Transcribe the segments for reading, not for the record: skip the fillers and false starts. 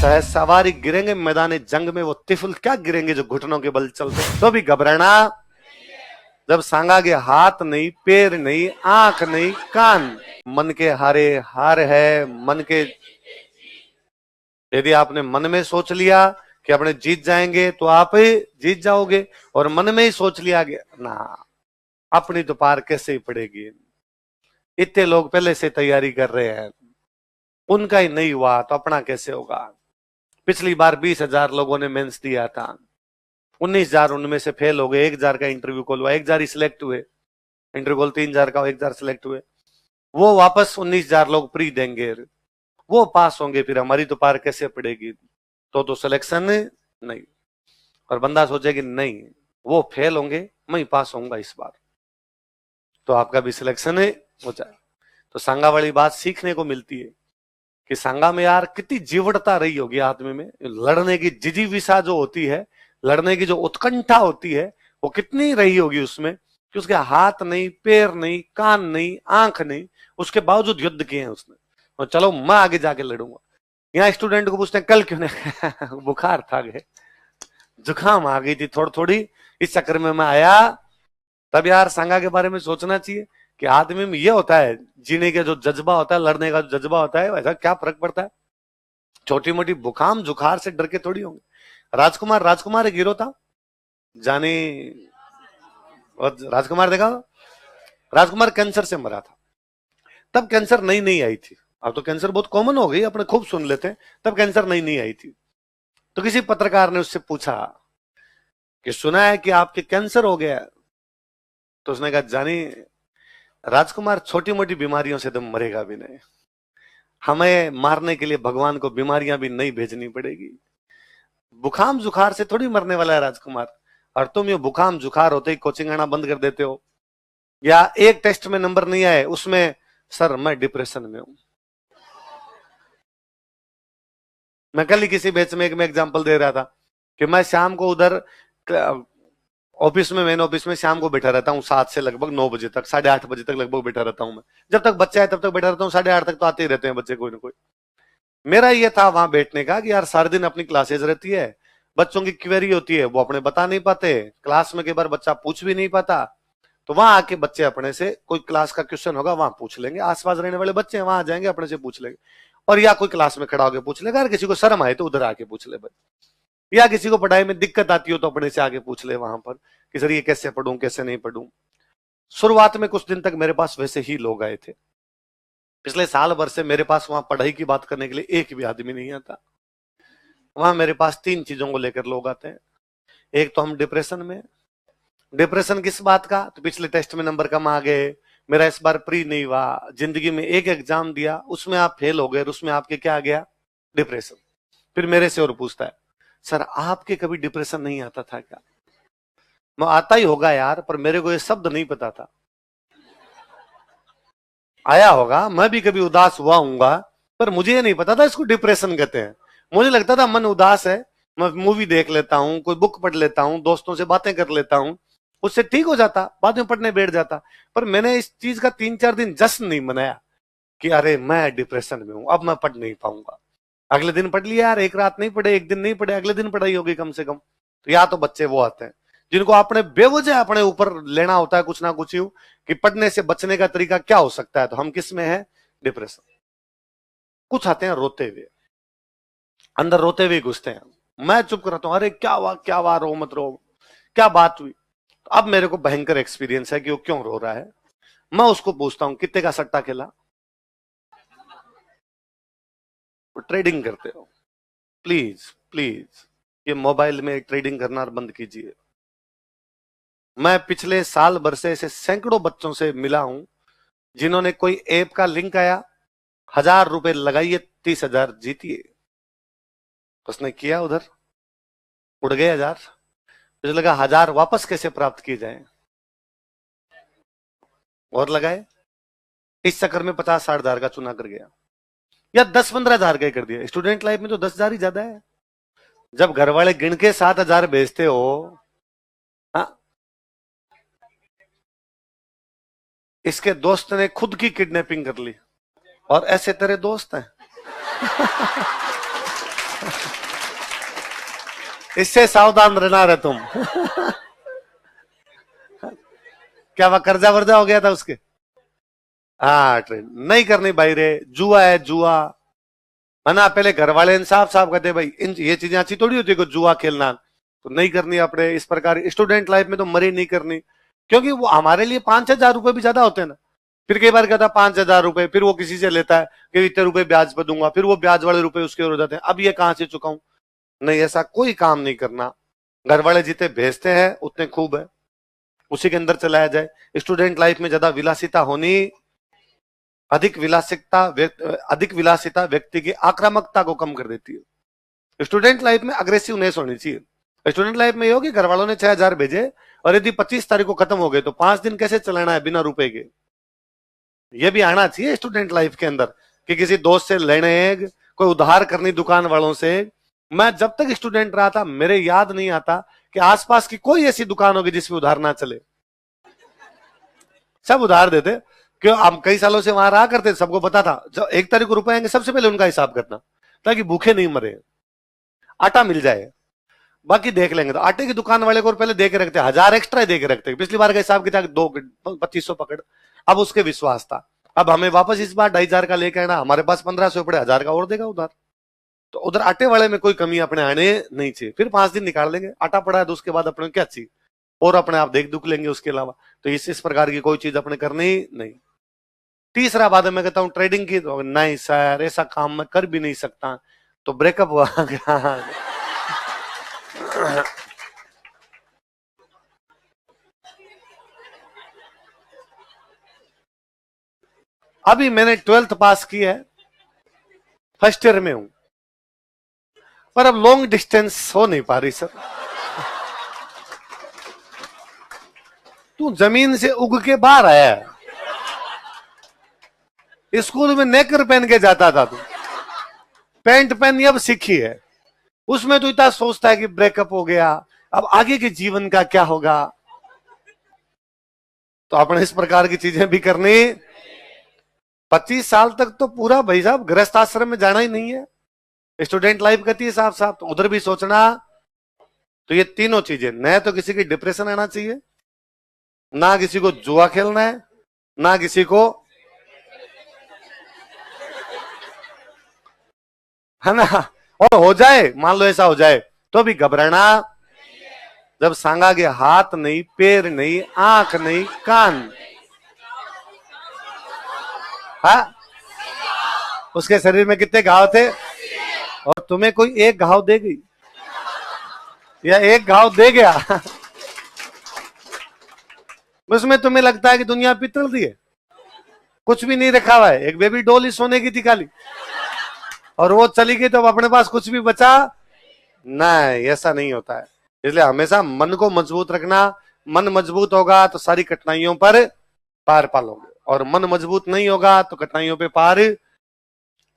सहज सवारी गिरेंगे मैदान जंग में, वो तिफल क्या गिरेंगे जो घुटनों के बल चलते। तो भी घबराना जब सांगागे हाथ नहीं, पैर नहीं, आंख नहीं, कान, मन के हारे हार है। मन के, यदि आपने मन में सोच लिया कि अपने जीत जाएंगे तो आप ही जीत जाओगे, और मन में ही सोच लिया कि ना अपनी तो पार कैसे ही पड़ेगी, इतने लोग पहले से तैयारी कर रहे हैं, उनका ही नहीं हुआ तो अपना कैसे होगा। पिछली बार 20,000 लोगों ने मेंस दिया था, 19,000 उनमें से फेल हो गए, 1,000 का इंटरव्यू कॉल हुआ, 1,000 ही सिलेक्ट हुए। इंटरव्यू कॉल 3,000 का, 1,000 सिलेक्ट हुए। वो वापस 19,000 लोग प्री देंगे, वो पास होंगे, फिर हमारी तो पार कैसे पड़ेगी। तो सिलेक्शन नहीं, और बंदा सोचे कि नहीं वो फेल होंगे, मैं ही पास होऊंगा इस बार, तो आपका भी सिलेक्शन हो जाए। तो सांगा वाली बात सीखने को मिलती है कि सांगा में यार कितनी जीवटता रही होगी आदमी में, लड़ने की जिजीविसा जो होती है, लड़ने की जो उत्कंठा होती है, वो कितनी रही होगी उसमें, कि उसके हाथ नहीं, पैर नहीं, कान नहीं, आंख नहीं, उसके बावजूद युद्ध किए हैं उसने। और चलो मैं आगे जाके लड़ूंगा। यहाँ स्टूडेंट को पूछते हैं कल क्यों नहीं बुखार था, गए जुकाम आ गई थी थोड़ी थोड़ी, इस चक्कर में मैं आया। तब यार सांगा के बारे में सोचना चाहिए कि आदमी में यह होता है, जीने का जो जज्बा होता है, लड़ने का जो जज्बा होता है, वैसा क्या फर्क पड़ता है। छोटी मोटी बुखाम जुखार से डर के थोड़ी होंगे। राजकुमार एक हीरो था, जानी राजकुमार देखा, राजकुमार कैंसर से मरा था। तब कैंसर नई नई आई थी, अब तो कैंसर बहुत कॉमन हो गई, अपने खूब सुन लेते हैं, तब कैंसर नई नई आई थी। तो किसी पत्रकार ने उससे पूछा कि सुना है कि आपके कैंसर हो गया। तो उसने कहा जानी राजकुमार, छोटी मोटी बीमारियों से तो मरेगा भी नहीं, हमें मारने के लिए भगवान को बीमारियां भी नहीं भेजनी पड़ेगी, बुखाम जुखार से थोड़ी मरने वाला है राजकुमार। और तुम ये बुखाम जुखार होते ही कोचिंग आना बंद कर देते हो, या एक टेस्ट में नंबर नहीं आए उसमें सर मैं डिप्रेशन में हूं। मैं कल ही किसी बैच में एक में एग्जांपल दे रहा था कि मैं शाम को उधर ऑफिस में, मेन ऑफिस में शाम को बैठा रहता हूँ 7 से लगभग 9 बजे तक, 8:30 बजे तक लगभग बैठा रहता हूँ मैं। जब तक बच्चे आए तब तक बैठा रहता हूँ, 8:30 तक तो आते ही रहते हैं बच्चे कोई ना कोई। मेरा ये था वहां बैठने का कि यार सारे दिन अपनी क्लासेज रहती है, बच्चों की क्वेरी होती है, वो अपने बता नहीं पाते, क्लास में कई बार बच्चा पूछ भी नहीं पाता, तो वहां आके बच्चे अपने से कोई क्लास का क्वेश्चन होगा वहां पूछ लेंगे, आसपास रहने वाले बच्चे वहां आ जाएंगे अपने से पूछ लेंगे, और या कोई क्लास में खड़ा होकर पूछ लेगा, अगर किसी को शर्म आए तो उधर आके पूछ ले, या किसी को पढ़ाई में दिक्कत आती हो तो अपने से आगे पूछ ले वहां पर कि सर ये कैसे पढ़ूं कैसे नहीं पढ़ूं। शुरुआत में कुछ दिन तक मेरे पास वैसे ही लोग आए थे, पिछले साल भर से मेरे पास वहां पढ़ाई की बात करने के लिए एक भी आदमी नहीं आता। वहां मेरे पास 3 चीजों को लेकर लोग आते हैं। एक तो हम डिप्रेशन में, डिप्रेशन किस बात का, तो पिछले टेस्ट में नंबर कम आ गए, मेरा इस बार प्री नहीं हुआ, जिंदगी में एक एग्जाम दिया उसमें आप फेल हो गए, उसमें आपके क्या आ गया, डिप्रेशन। फिर मेरे से और पूछता है सर आपके कभी डिप्रेशन नहीं आता था क्या। मैं आता ही होगा यार, पर मेरे को ये शब्द नहीं पता था। आया होगा, मैं भी कभी उदास हुआ हूंगा, पर मुझे ये नहीं पता था इसको डिप्रेशन कहते हैं। मुझे लगता था मन उदास है, मैं मूवी देख लेता हूँ, कोई बुक पढ़ लेता हूँ, दोस्तों से बातें कर लेता हूँ, उससे ठीक हो जाता, बाद में पढ़ने बैठ जाता। पर मैंने इस चीज का 3-4 दिन जश्न नहीं मनाया कि अरे मैं डिप्रेशन में हूं, अब मैं पढ़ नहीं पाऊंगा। अगले दिन पढ़ लिया यार, एक रात नहीं पढ़े, एक दिन नहीं पढ़े, अगले दिन पढ़ाई होगी कम से कम। तो या तो बच्चे वो आते हैं जिनको आपने बेवजह अपने ऊपर लेना होता है कुछ ना कुछ यूं कि पढ़ने से बचने का तरीका क्या हो सकता है, तो हम किस में है, डिप्रेशन। कुछ आते हैं रोते हुए, अंदर रोते हुए घुसते हैं, मैं चुप रहता हूं, अरे क्या हुआ, रो मत रो, क्या बात हुई। अब मेरे को भयंकर एक्सपीरियंस है कि वो क्यों रो रहा है। मैं उसको पूछता हूं कितने का सट्टा खेला, ट्रेडिंग करते हो, प्लीज प्लीज ये मोबाइल में ट्रेडिंग करना बंद कीजिए। मैं पिछले साल भर से ऐसे सैकड़ों बच्चों से मिला हूं जिन्होंने कोई ऐप का लिंक आया, 1,000 रुपए लगाइए 30,000 जीतिए, उसने किया, उधर उड़ गए 1,000, मुझे लगा 1,000 वापस कैसे प्राप्त किए जाए, और लगाए, इस चक्कर में 50-60 हजार का चुना कर गया, या 10-15 हजार का ही कर दिया। स्टूडेंट लाइफ में तो 10,000 ही ज्यादा है, जब घर वाले गिन के 7,000 भेजते हो। हाँ, इसके दोस्त ने खुद की किडनैपिंग कर ली, और ऐसे तेरे दोस्त हैं इससे सावधान रहना रे तुम। क्या वह कर्जा वर्जा हो गया था उसके? हाँ, ट्रेन नहीं करनी भाई रे, जुआ है जुआ। है ना, पहले घर वाले इंसाफ साफ कहते भाई इन ये चीजें अच्छी थोड़ी होती है कि जुआ खेलना, तो नहीं करनी अपने। इस प्रकार स्टूडेंट लाइफ में तो मरी नहीं करनी, क्योंकि वो हमारे लिए 5,000 रुपए भी ज्यादा होते हैं ना। फिर कई बार कहता 5,000 रुपए, फिर वो किसी से लेता है कि इतने रुपए ब्याज पे दूंगा, फिर वो ब्याज वाले रुपए उसके हो जाते हैं, अब ये कहां से चुकाऊं। नहीं, ऐसा कोई काम नहीं करना। घर वाले जितने भेजते हैं उतने खूब है, उसी के अंदर चलाया जाए। स्टूडेंट लाइफ में ज्यादा विलासिता होनी, अधिक विलासिता व्यक्ति की आक्रामकता को कम कर देती है। स्टूडेंट लाइफ में अग्रेसिवनेस होनी चाहिए। स्टूडेंट लाइफ में ये होगी घर वालों ने 6,000 भेजे और यदि 25 तारीख को खत्म हो गए तो 5 दिन कैसे चलाना है बिना रुपए के, ये भी आना चाहिए स्टूडेंट लाइफ के अंदर। कि किसी दोस्त से लेने, कोई उधार करनी दुकान वालों से। मैं जब तक स्टूडेंट रहा था मेरे याद नहीं आता कि आसपास की कोई ऐसी दुकान होगी जिसमें उधार ना चले, सब उधार देते। क्यों, हम कई सालों से वहां रहा करते, सबको पता था जब 1 तारीख को रुपए आएंगे सबसे पहले उनका हिसाब करना, ताकि भूखे नहीं मरे, आटा मिल जाए, बाकी देख लेंगे। तो आटे की दुकान वाले को पहले दे के रखते, 1,000 एक्स्ट्रा दे के रखते। पिछली बार का हिसाब किया 2500 पकड़, अब उसके विश्वास था। अब हमें वापस इस बार 2,500 का लेके आना, हमारे पास 1,500 पड़े, 1,000 का और देगा उधार। तो उधर आटे वाले में कोई कमी अपने आने नहीं चाहिए। फिर 5 दिन निकाल लेंगे, आटा पड़ा है तो उसके बाद अपने क्या चाहिए, और अपने आप देख दुख लेंगे उसके अलावा। तो इस प्रकार की कोई चीज अपने करनी नहीं। तीसरा बात मैं कहता हूं ट्रेडिंग की, तो नहीं सर ऐसा काम मैं कर भी नहीं सकता, तो ब्रेकअप हुआ। अभी मैंने 12th पास की है, फर्स्ट ईयर में हूं, पर अब लॉन्ग डिस्टेंस हो नहीं पा रही सर। तू जमीन से उग के बाहर आया है, स्कूल में नेकर पहन के जाता था तू, पैंट पहन अब सीखी है, उसमें तो इतना सोचता है कि ब्रेकअप हो गया, अब आगे के जीवन का क्या होगा। तो अपने इस प्रकार की चीजें भी करनी। 25 साल तक तो पूरा भाई साहब गृहस्थ आश्रम में जाना ही नहीं है, स्टूडेंट लाइफ कहती है साफ साफ, तो उधर भी सोचना। तो ये तीनों चीजें, न तो किसी की डिप्रेशन आना चाहिए, ना किसी को जुआ खेलना है, ना किसी को, है ना। और हो जाए, मान लो ऐसा हो जाए तो भी घबराना। जब सांगा के हाथ नहीं, पैर नहीं, आंख नहीं, कान, हाँ, उसके शरीर में कितने घाव थे, और तुम्हें कोई एक घाव दे गई या एक घाव दे गया, उसमें तुम्हें लगता है कि दुनिया पितल दी है, कुछ भी नहीं रखा हुआ है। एक बेबी डॉल ही सोने की थी खाली, और वो चली गई तो अब अपने पास कुछ भी बचा नहीं, ऐसा नहीं होता है। इसलिए हमेशा मन को मजबूत रखना। मन मजबूत होगा तो सारी कठिनाइयों पर पार पालोगे, और मन मजबूत नहीं होगा तो कठिनाइयों पे पार।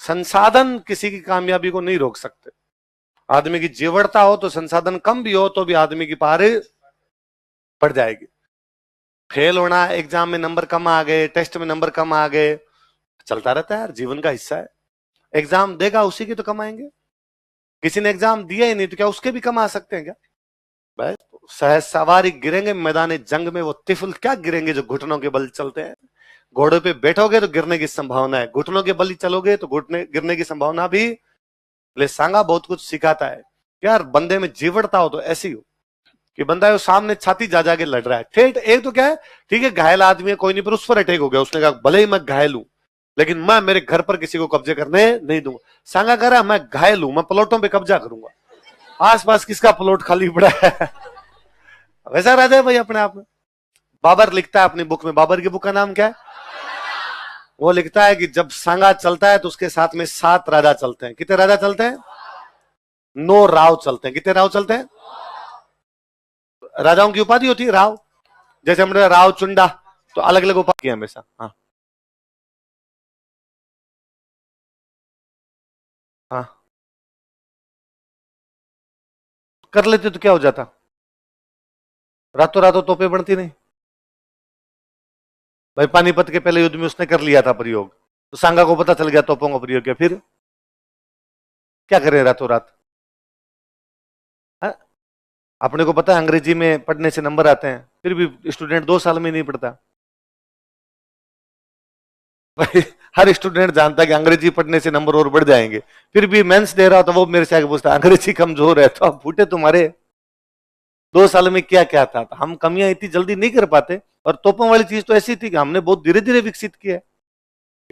संसाधन किसी की कामयाबी को नहीं रोक सकते। आदमी की जीवड़ता हो तो संसाधन कम भी हो तो भी आदमी की पार पड़ जाएगी। फेल होना, एग्जाम में नंबर कम आ गए, टेस्ट में नंबर कम आ गए, चलता रहता है यार, जीवन का हिस्सा है। एग्जाम देगा उसी की तो कमाएंगे, किसी ने एग्जाम दिया ही नहीं तो क्या उसके भी कमा सकते हैं क्या? भाई सहज सवारी गिरेंगे मैदान जंग में, वो तिफल क्या गिरेंगे जो घुटनों के बल चलते हैं। घोड़े पे बैठोगे तो गिरने की संभावना है, घुटनों के बल ही चलोगे तो घुटने गिरने की संभावना भी। ले सांगा बहुत कुछ सिखाता है यार, बंदे में जीवड़ता हो तो ऐसी हो कि बंदा है सामने छाती जा जाके लड़ रहा है, ठेठ एक तो क्या है, ठीक है घायल आदमी है कोई नहीं, पर उस पर अटैक हो गया, उसने कहा भले ही मैं घायल हूं लेकिन मैं मेरे घर पर किसी को कब्जे करने नहीं दूंगा। सांगा कह रहा मैं घायल हूं, मैं प्लॉटों पे कब्जा करूंगा, आसपास किसका प्लॉट खाली पड़ा है। वैसा राजा है भाई अपने आप में। बाबर लिखता है अपनी बुक में, बाबर की बुक का नाम क्या है, वो लिखता है कि जब सांगा चलता है तो उसके साथ में 7 राजा चलते हैं। कितने राजा चलते हैं? 9 राव चलते हैं। कितने राव चलते हैं? राजाओं की उपाधि होती है राव, जैसे हमने राव चुंडा, तो अलग अलग उपाधि है हमेशा। हाँ हाँ, कर लेते तो क्या हो जाता, रातों रातों तोपे बनती नहीं भाई। पानीपत के पहले युद्ध में उसने कर लिया था प्रयोग, तो सांगा को पता चल गया तोपों का प्रयोग किया, फिर क्या करें रातों रात। हाँ? अपने को पता है अंग्रेजी में पढ़ने से नंबर आते हैं, फिर भी स्टूडेंट 2 साल में नहीं पढ़ता। भाई हर स्टूडेंट जानता है कि अंग्रेजी पढ़ने से नंबर और बढ़ जाएंगे, फिर भी मेंस दे रहा हो तो वो मेरे से आगे पूछता है अंग्रेजी कमजोर है तो आप फूटे तुम्हारे 2 साल में क्या क्या था। तो हम कमियां इतनी जल्दी नहीं कर पाते। और तोपों वाली चीज तो ऐसी थी कि हमने बहुत धीरे धीरे विकसित किया है।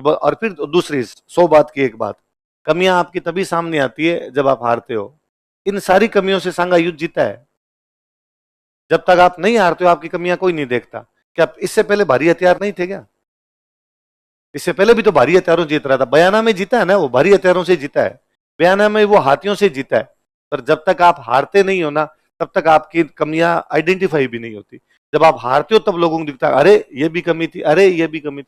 और फिर दूसरी 100 बात की एक बात, कमियां आपकी तभी सामने आती है जब आप हारते हो। इन सारी कमियों से सांगा युद्ध जीता है। जब तक आप नहीं हारते हो आपकी कमियां कोई नहीं देखता। क्या इससे पहले भारी हथियार नहीं थे क्या? इससे पहले भी तो भारी हथियारों जीत रहा था। बयाना में जीता है ना, वो भारी हथियारों से जीता है। बयाना में वो हाथियों से जीता है। पर जब तक आप हारते नहीं हो ना, तब तक आपकी कमियां आइडेंटिफाई भी नहीं होती। जब आप हारते हो तब लोगों को दिखता है अरे ये भी कमी थी, अरे ये भी कमी थी।